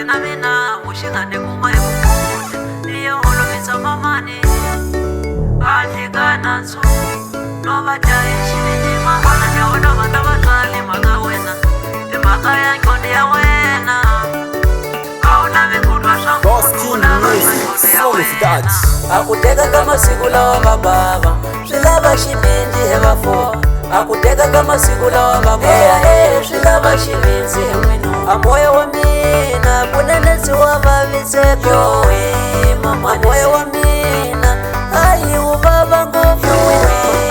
kazi na mina ushingane kuma ekukunde niyo holovisa mamani andikana nso novajaye shivindima wana nyaona vana vatwali maka wena imaka ya nkonde ya wena auna vikudwa akuteka kama siku lawa vabava swilava xivindzi he vafo akuteka kama siku lawa vabava swilava xivindzi he n'wino amoya wa mina kunenetsi wa vaviseko amoya wa mina ayi wu vava ngopfu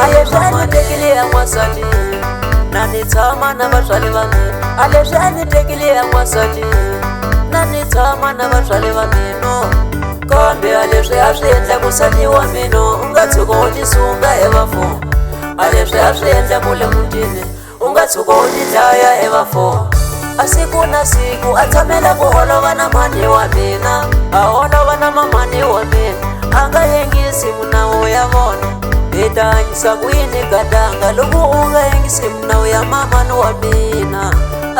aleswi a ni tekile ya n'wansati na ni tshama na vatswali va mina aleswi a ni tekile ya n'wansati na ni tshama na vatswali va mina kambe aleswi a swi endla ku nsati wa mina u nga tshuka u tisunga he vafo aleswi a swi endla ku le mutini u nga tshuka u ti dlaya he vafo a siku na siku a tshamela ku holova na mhani wa mina a holova na mamani wa mina a nga yengisi minawu ya vona hi ta hanyisa ku yini gadanga loko u nga yengisi minawu ya mamani wa mina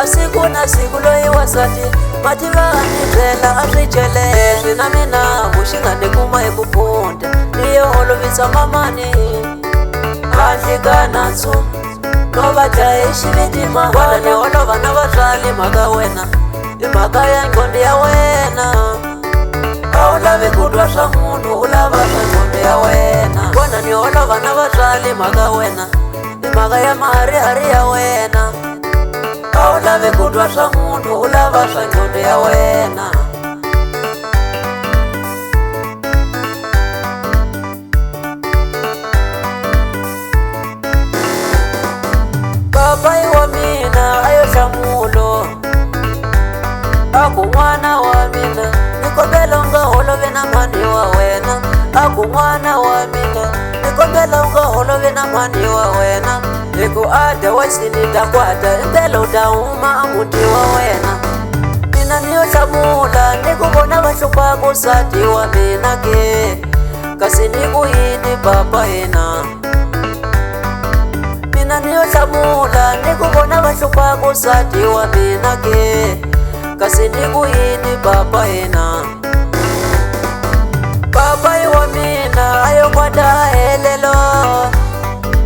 a siku na siku loyi wasati mativa a ni byela a swi celeswi na mina vuxi nga ni kuma ekupunde niyo holovisa mamani handle ka nantsu no va dlaye xivintima vana ni holova na vatswali mhaka wena i mhaka ya nkonde ya wena a wu lavi ku twa swa munhu u lava swa nkonde ya wena vona ni holova na vatswali mhaka wena i mhaka ya maharihari ya wena a wu lavi ku twa swa munhu u lava swa nkonde ya wena papai wa mina ayo hlamulo aku n'wana wa mina ni kombela u nga holovi na mhani wa wena aku n'wana wa mina ni kombela u nga holovi na mhani wa wena hi ku ada wa xini ta kwata impela u ta huma a muti wa wena mina ni yo hlamula ni ku vona va hluphaku nsati wa mina ke kasi ni ku yini papa hina mina ni yo hlamula ni ku vona va hluphaku nsati wa mina ke kasi ni ku yini papa hina papai wa mina ayo kwata helelo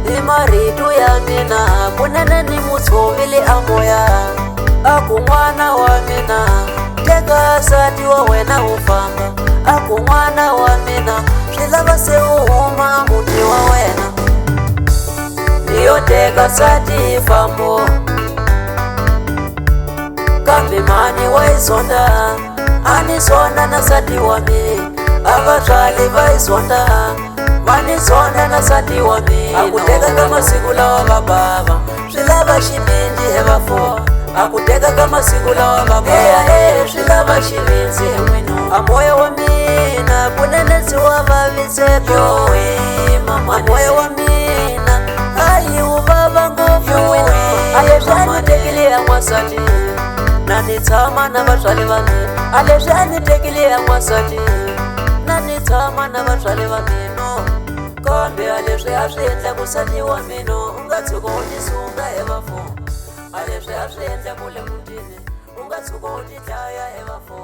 hi marito ya mina kunene ni mutshovile a moya aku n'wana wa mina teka nsati wa wena u famba aku n'wana wa mina swi lava se u huma muti wa wena niyo teka nsati fambo kambe mhani wa izonda a ni zonda na nsati wa mina a vatswali va izonda va ni zonda na nsati wa mina akuteka ka masiku lawa vabava swi lava xivindzi he vafo akuteka ka masiku lawa vabava swi lava xivindzi he n'wino amoya wa mina kunenetsi wa vaviseko amoya wa mina ayi wu vava ngopfu aleswi a ni tekile ya n'wansati na ni tshama na vatswali va mina aleswi a ni tekile ya n'wansati na ni tshama na vatswali va mina kambe aleswi a swi endla ku nsati wa mina u nga tshuka u tisunga he vafo aleswi a swi endla ku le mutini u nga tshuka u ti dlaya he vafo